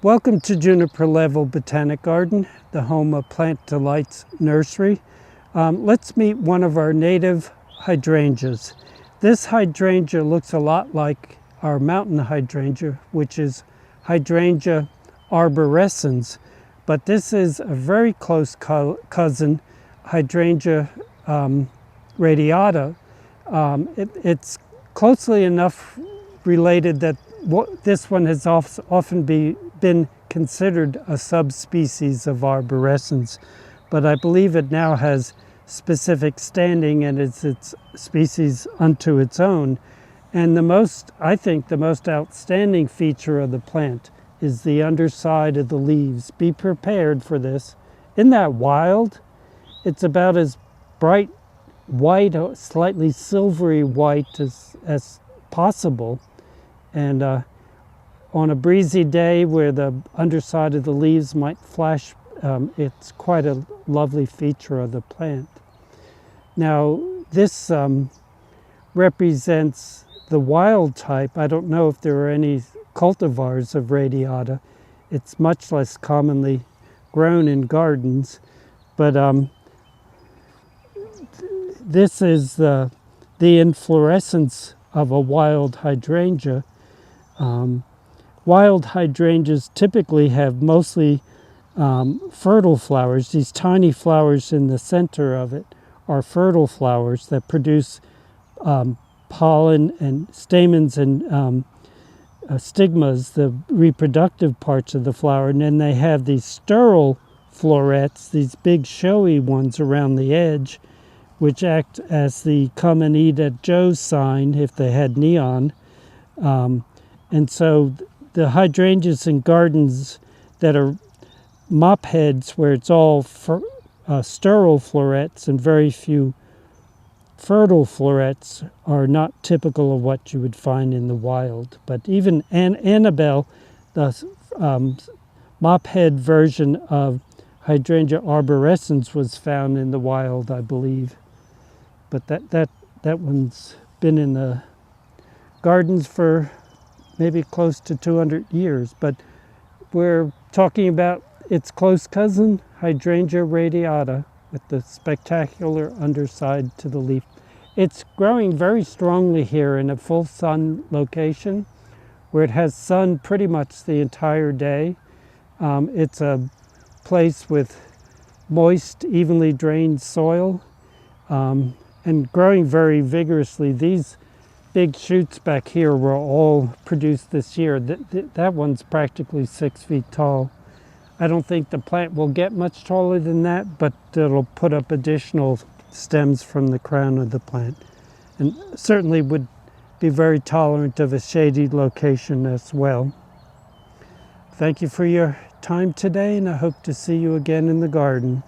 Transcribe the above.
Welcome to Juniper Level Botanic Garden, the home of Plant Delights Nursery. Let's meet one of our native hydrangeas. This hydrangea looks a lot like our mountain hydrangea, which is Hydrangea arborescens, but this is a very close cousin, Hydrangea radiata. It's closely enough related that this one has often been considered a subspecies of arborescens, but I believe it now has specific standing and it's its species unto its own. And I think the most outstanding feature of the plant is the underside of the leaves. Be prepared for this. In that wild, it's about as bright white, slightly silvery white as possible. And on a breezy day where the underside of the leaves might flash, it's quite a lovely feature of the plant. Now, this represents the wild type. I don't know if there are any cultivars of radiata. It's much less commonly grown in gardens, but this is the inflorescence of a wild hydrangea. Wild hydrangeas typically have mostly fertile flowers. These tiny flowers in the center of it are fertile flowers that produce pollen and stamens and stigmas, the reproductive parts of the flower. And then they have these sterile florets, these big showy ones around the edge, which act as the come and eat at Joe's sign if they had neon. And so the hydrangeas in gardens that are mop heads, where it's all sterile florets and very few fertile florets, are not typical of what you would find in the wild. But even Annabelle, the mop head version of Hydrangea arborescens, was found in the wild, I believe. But that one's been in the gardens for maybe close to 200 years. But we're talking about its close cousin, Hydrangea radiata, with the spectacular underside to the leaf. It's growing very strongly here in a full sun location where it has sun pretty much the entire day. It's a place with moist, evenly drained soil, and growing very vigorously. These big shoots back here were all produced this year. That one's practically 6 feet tall. I don't think the plant will get much taller than that, but it'll put up additional stems from the crown of the plant, and certainly would be very tolerant of a shady location as well. Thank you for your time today, and I hope to see you again in the garden.